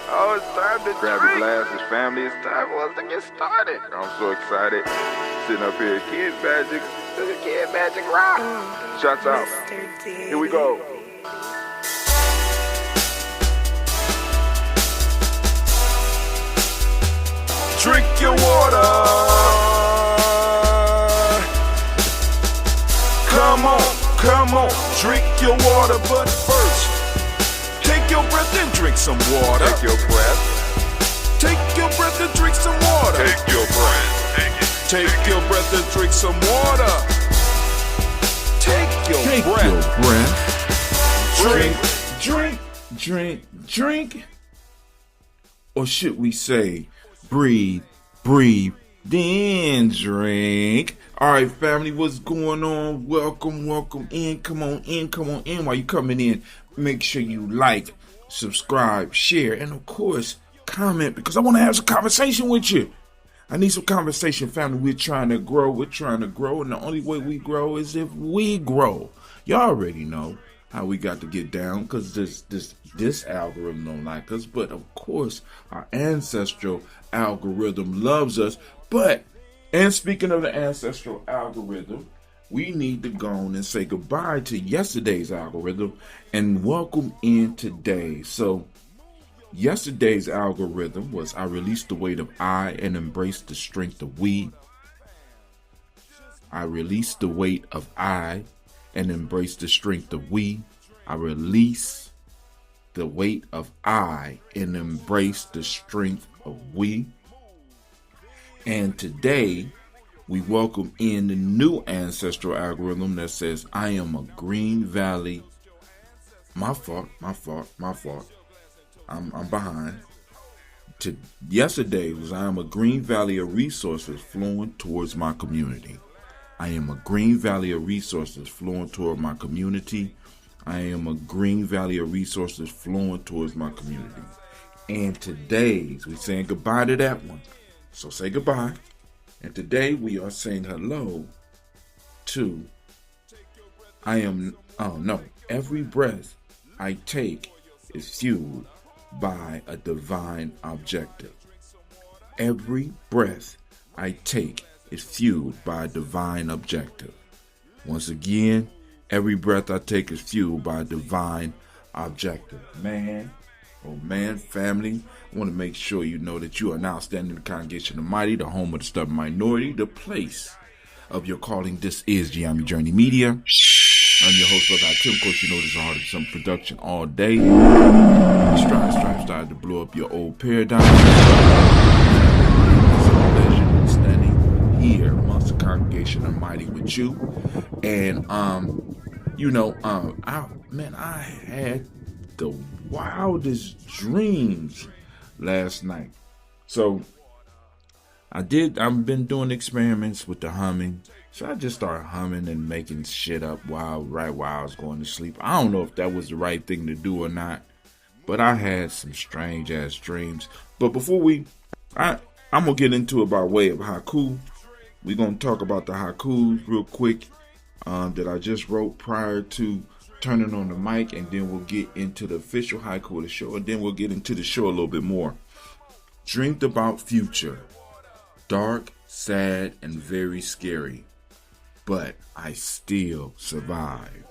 Oh, it's time to grab your glasses, family. It's time for us to get started. I'm so excited. Sitting up here, Kid Magic. This is Kid Magic Rock. Shots out. Here we go. Drink your water. Come on, drink your water, but first, take your breath and drink some water. Take your breath. Take your breath and drink some water. Take your breath. Take your breath and drink some water. Take your breath. Drink. Or should we say, breathe, then drink. All right, family, what's going on? Welcome in. Come on in. While you coming in, make sure you like, subscribe, share, and of course, comment, because I want to have some conversation with you. I need some conversation, family. We're trying to grow, and the only way we grow is if we grow. Y'all already know how we got to get down, because this algorithm don't like us, but of course, our ancestral algorithm loves us. And speaking of the ancestral algorithm, we need to go on and say goodbye to yesterday's algorithm and welcome in today. So yesterday's algorithm was I release the weight of I and embrace the strength of we. I release the weight of I and embrace the strength of we. I release the weight of I and embrace the strength of we. And today, we welcome in the new ancestral algorithm that says, I am a Green Valley. My fault. I'm behind. Yesterday was, I am a Green Valley of resources flowing towards my community. I am a Green Valley of resources flowing toward my community. I am a Green Valley of resources flowing towards my community. And today, we're saying goodbye to that one. So say goodbye. And today we are saying hello to every breath I take is fueled by a divine objective. Every breath I take is fueled by a divine objective. Once again, every breath I take is fueled by a divine objective. Man, family, I want to make sure you know that you are now standing in the congregation of mighty, the home of the stubborn minority, the place of your calling. This is Gye-Nyame Journey Media. I'm your host, Brother Tim. Of course, you know this is Heart of Some Production all day. Strive to blow up your old paradigm. It's a pleasure standing here amongst the congregation of mighty with you. And, I had the wildest dreams last night. So I've been doing experiments with the humming. So I just started humming and making shit up while I was going to sleep. I don't know if that was the right thing to do or not, but I had some strange ass dreams. But before I'm gonna get into it by way of haiku. We're gonna talk about the haikus real quick that I just wrote prior to turning on the mic, and then we'll get into the official haiku of the show, and then we'll get into the show a little bit more. Dreamed about future, dark, sad, and very scary, but I still survived.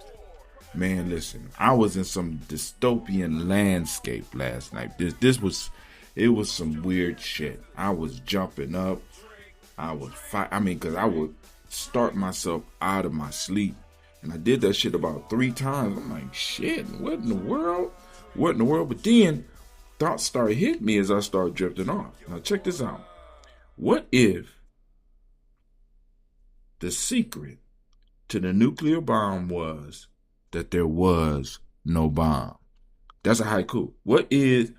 Man, listen, I was in some dystopian landscape last night. It was some weird shit. I was jumping up. I was because I would start myself out of my sleep. And I did that shit about 3 times. I'm like, shit, what in the world? But then thoughts started hitting me as I started drifting off. Now check this out. What if the secret to the nuclear bomb was that there was no bomb? That's a haiku. What if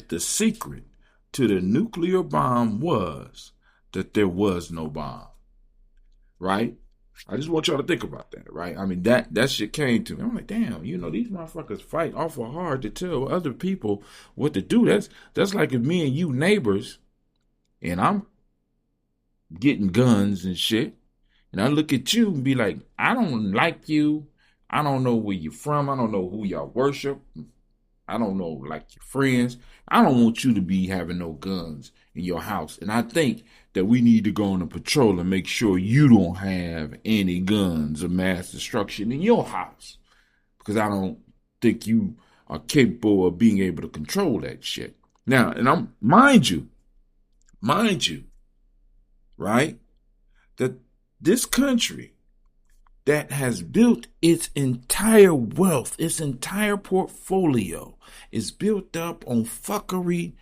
the secret to the nuclear bomb was that there was no bomb? Right? I just want y'all to think about that, right? I mean, that shit came to me. I'm like, damn, these motherfuckers fight awful hard to tell other people what to do. That's like if me and you neighbors, and I'm getting guns and shit, and I look at you and be like, I don't like you. I don't know where you're from. I don't know who y'all worship. I don't know, like your friends. I don't want you to be having no guns in your house. And I think that we need to go on a patrol and make sure you don't have any guns of mass destruction in your house. Because I don't think you are capable of being able to control that shit. Now, and mind you, right, that this country that has built its entire wealth, its entire portfolio, is built up on fuckery,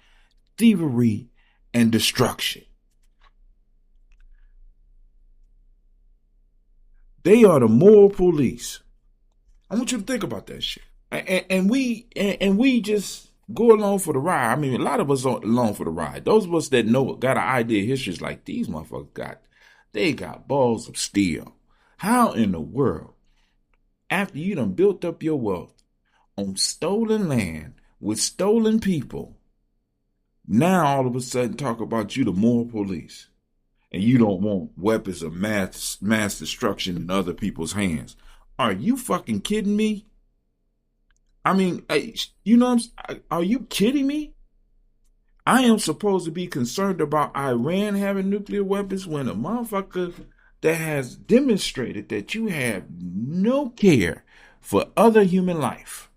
thievery, and destruction. They are the moral police. I want you to think about that shit. And we just go along for the ride. I mean, a lot of us are along for the ride. Those of us that know, got an idea of history is like, these motherfuckers got balls of steel. How in the world, after you done built up your wealth on stolen land with stolen people, now all of a sudden talk about you the moral police and you don't want weapons of mass destruction in other people's hands? Are you fucking kidding me? I mean, you know, are you kidding me? I am supposed to be concerned about Iran having nuclear weapons when a motherfucker that has demonstrated that you have no care for other human life.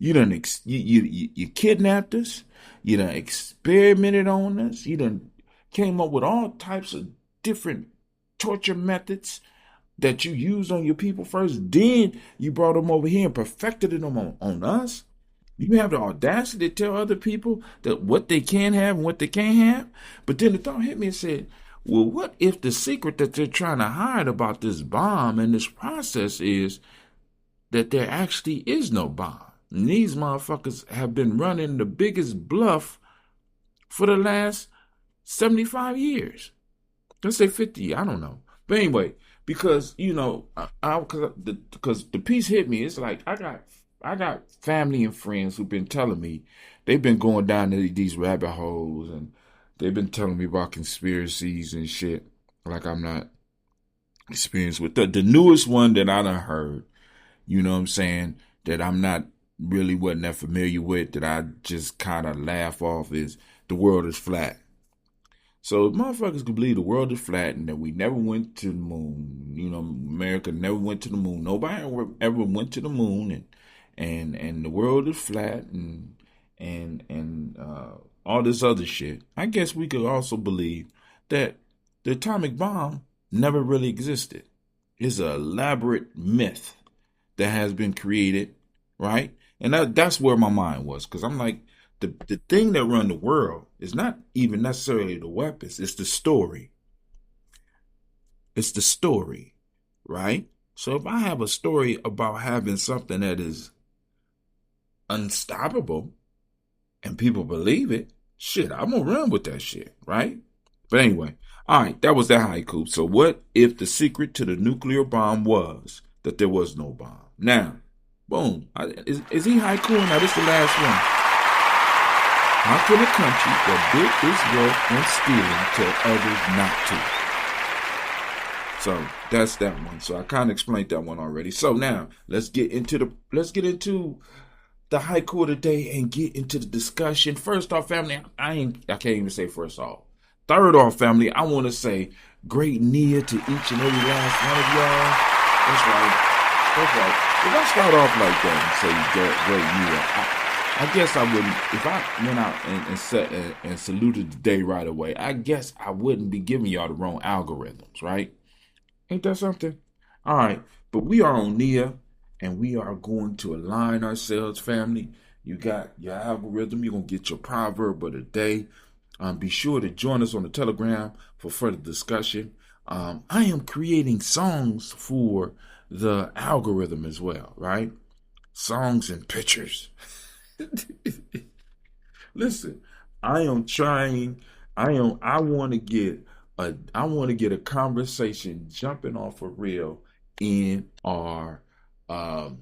You done you kidnapped us. You done experimented on us. You done came up with all types of different torture methods that you used on your people first. Then you brought them over here and perfected them on us. You have the audacity to tell other people that what they can have and what they can't have. But then the thought hit me and said, well, what if the secret that they're trying to hide about this bomb and this process is that there actually is no bomb? And these motherfuckers have been running the biggest bluff for the last 75 years. Let's say 50, I don't know. But anyway, because, you know, because the piece hit me, it's like I got family and friends who've been telling me, they've been going down these rabbit holes and they've been telling me about conspiracies and shit, like I'm not experienced with. The newest one that I done heard, you know what I'm saying, that I'm not really wasn't that familiar with, that I just kind of laugh off, is the world is flat. So if motherfuckers could believe the world is flat and that we never went to the moon, you know, America never went to the moon. Nobody ever went to the moon, and the world is flat and all this other shit. I guess we could also believe that the atomic bomb never really existed. It's an elaborate myth that has been created, right? And that's where my mind was, because I'm like, the thing that run the world is not even necessarily the weapons. It's the story. It's the story, right? So if I have a story about having something that is unstoppable and people believe it, shit, I'm going to run with that shit, right? But anyway, all right, that was that haiku. So what if the secret to the nuclear bomb was that there was no bomb? Now, boom. Is he haikuing? Now, this is the last one. How can a country that built its wealth on stealing tell others not to? So that's that one. So I kind of explained that one already. So now let's get into the haiku of the day and get into the discussion. First off, family, I can't even say first off. Third off, family, I want to say great Nia to each and every last one of y'all. That's right. If I start off like that and say great Nia, I guess I wouldn't, if I went out and saluted the day right away, I guess I wouldn't be giving y'all the wrong algorithms, right? Ain't that something? All right, but we are on Nia, and we are going to align ourselves, family. You got your algorithm. You're going to get your proverb of the day. Be sure to join us on the Telegram for further discussion. I am creating songs for the algorithm as well, right? Songs and pictures. Listen, I want to get a conversation jumping off for real in our Telegram.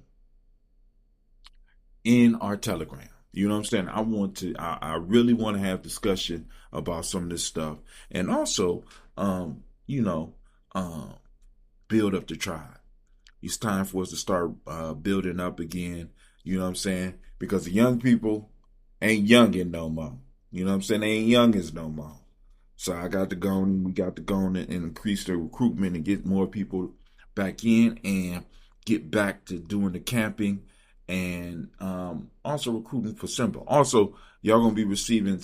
You know what I'm saying? I really want to have discussion about some of this stuff, and also build up the tribe. It's time for us to start building up again. You know what I'm saying? because the young people ain't youngin' no more. You know what I'm saying? They ain't youngins no more. So we got to go and increase the recruitment and get more people back in and get back to doing the camping and also recruiting for Simba. Also, some of y'all gonna be receiving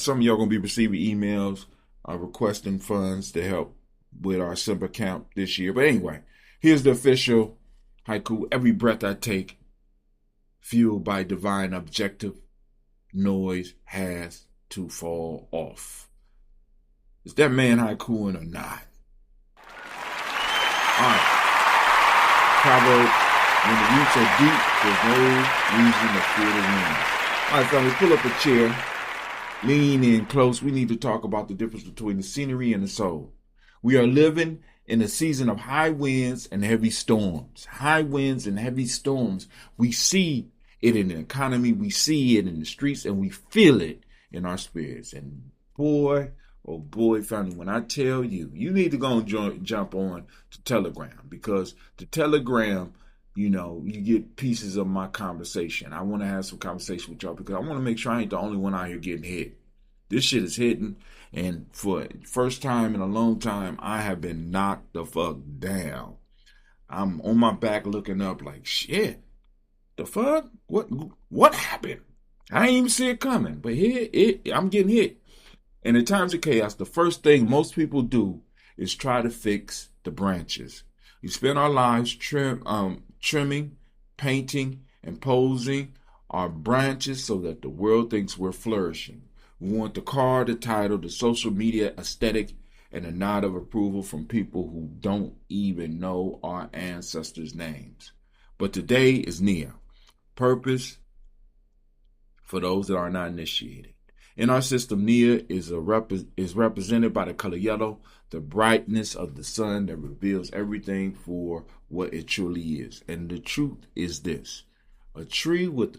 emails requesting funds to help with our Simba camp this year. But anyway, here's the official haiku. Every breath I take, fueled by divine objective, noise has to fall off. Is that man haikuing or not? All right. Proverb, when the roots are deep, there's no reason to fear the wind. All right, family, pull up a chair. Lean in close. We need to talk about the difference between the scenery and the soul. We are living in a season of high winds and heavy storms. High winds and heavy storms. We see it in the economy, we see it in the streets, and we feel it in our spirits. And boy, oh boy, family, when I tell you, you need to go and jump on to Telegram, because the Telegram, you get pieces of my conversation. I want to have some conversation with y'all because I want to make sure I ain't the only one out here getting hit. This shit is hitting, and for the first time in a long time, I have been knocked the fuck down. I'm on my back looking up like, shit. The fuck? What happened? I ain't even see it coming. But I'm getting hit. And in times of chaos, the first thing most people do is try to fix the branches. We spend our lives trimming, painting, and posing our branches so that the world thinks we're flourishing. We want the car, the title, the social media aesthetic, and a nod of approval from people who don't even know our ancestors' names. But today is Nia. Purpose for those that are not initiated. In our system, Nia is represented by the color yellow, the brightness of the sun that reveals everything for what it truly is. And the truth is this: a tree with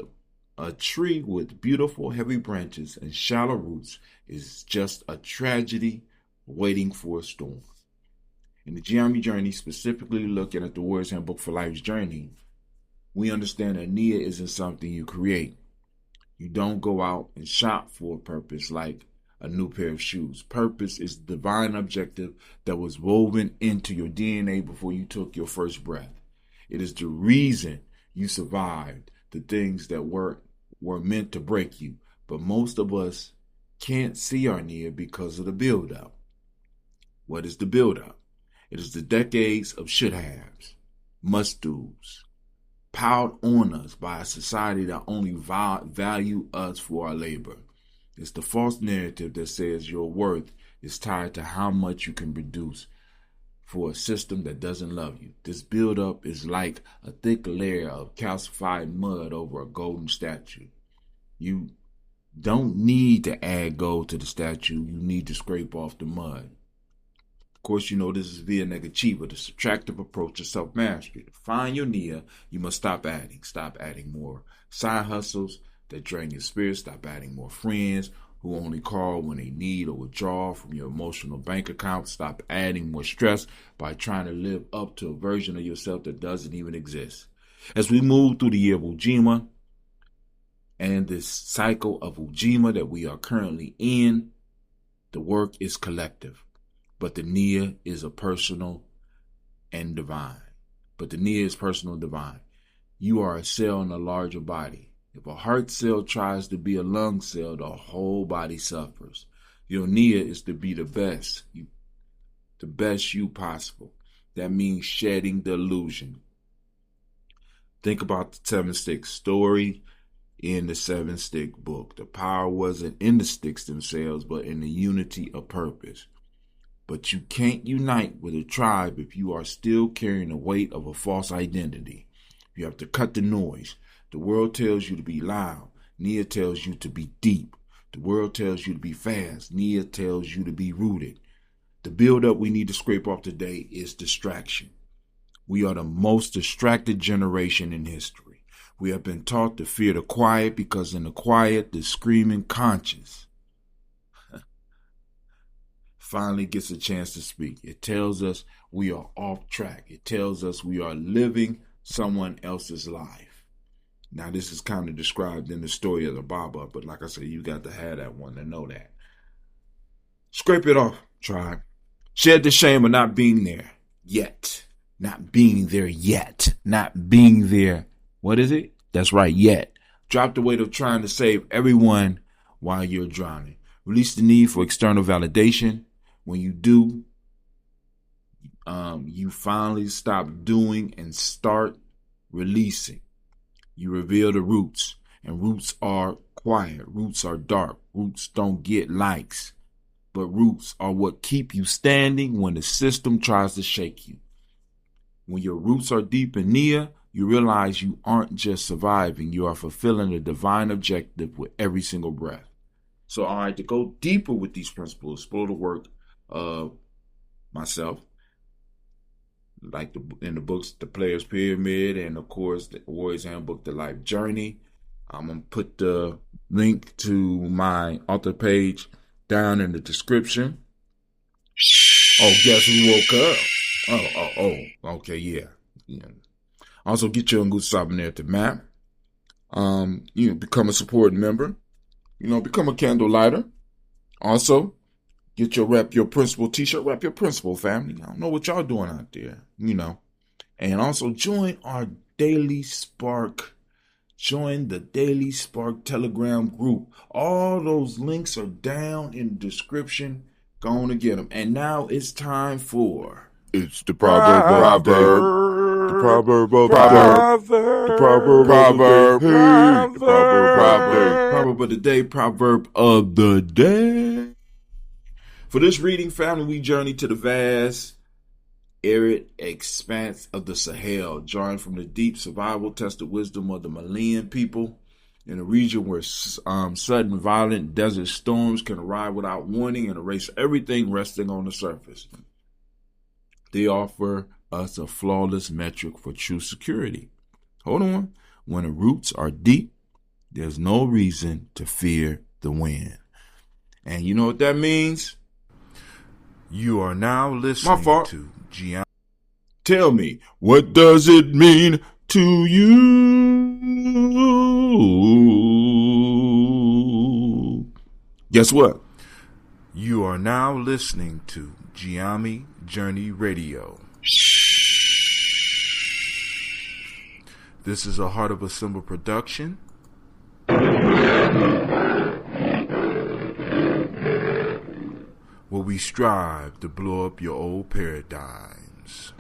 beautiful heavy branches and shallow roots is just a tragedy waiting for a storm. In the Gye-Nyame journey, specifically looking at the Warrior's Handbook for Life's Journey, we understand that Nia isn't something you create. You don't go out and shop for a purpose like a new pair of shoes. Purpose is the divine objective that was woven into your DNA before you took your first breath. It is the reason you survived the things that were meant to break you. But most of us can't see our Nia because of the buildup. What is the buildup? It is the decades of should-haves, must-dos, piled on us by a society that only value us for our labor. It's the false narrative that says your worth is tied to how much you can produce for a system that doesn't love you. This buildup is like a thick layer of calcified mud over a golden statue. You don't need to add gold to the statue. You need to scrape off the mud. Of course, this is Via Negativa, the subtractive approach to self-mastery. To find your Nia, you must stop adding. Stop adding more side hustles that drain your spirit. Stop adding more friends who only call when they need or withdraw from your emotional bank account. Stop adding more stress by trying to live up to a version of yourself that doesn't even exist. As we move through the year of Ujima and this cycle of Ujima that we are currently in, the work is collective. But the Nia is personal and divine. You are a cell in a larger body. If a heart cell tries to be a lung cell, the whole body suffers. Your Nia is to be the best you possible. That means shedding the illusion. Think about the 7-stick story in the 7-stick book. The power wasn't in the sticks themselves, but in the unity of purpose. But you can't unite with a tribe if you are still carrying the weight of a false identity. You have to cut the noise. The world tells you to be loud. Nia tells you to be deep. The world tells you to be fast. Nia tells you to be rooted. The buildup we need to scrape off today is distraction. We are the most distracted generation in history. We have been taught to fear the quiet because in the quiet, the screaming conscience finally gets a chance to speak. It tells us we are off track. It tells us we are living someone else's life. Now, this is kind of described in the story of the buildup, but like I said, you got to have that one to know that. Scrape it off, tribe. Shed the shame of not being there yet. Not being there yet. Not being there. What is it? That's right, yet. Drop the weight of trying to save everyone while you're drowning. Release the need for external validation. When you do, you finally stop doing and start releasing. You reveal the roots. And roots are quiet. Roots are dark. Roots don't get likes. But roots are what keep you standing when the system tries to shake you. When your roots are deep and near, you realize you aren't just surviving. You are fulfilling a divine objective with every single breath. So, all right, to go deeper with these principles, explore the work of myself, like in the books, The Player's Pyramid, and of course, the Warrior's Handbook, The Life Journey. I'm going to put the link to my author page down in the description. Oh, guess who woke up? Oh, okay, yeah. Also, get your good stop in there at the map. Become a support member. Become a candle lighter. Also, get your Rep Your Principal t-shirt. Rep Your Principal, family. I don't know what y'all doing out there, And also join our Daily Spark. Join the Daily Spark Telegram group. All those links are down in the description. Go on to get them. And now it's time for... It's the proverb of the day. The proverb of the day. The proverb of the day. Proverb of the day. For this reading, family, we journey to the vast, arid expanse of the Sahel, drawing from the deep survival-tested wisdom of the Malian people in a region where sudden, violent desert storms can arrive without warning and erase everything resting on the surface. They offer us a flawless metric for true security. Hold on. When the roots are deep, there's no reason to fear the wind. And you know what that means? You are now listening to Gye-Nyame. Tell me, what does it mean to you? Guess what? You are now listening to Gye-Nyame Journey Radio. This is a Heart of a Symbol production. Where we strive to blow up your old paradigms.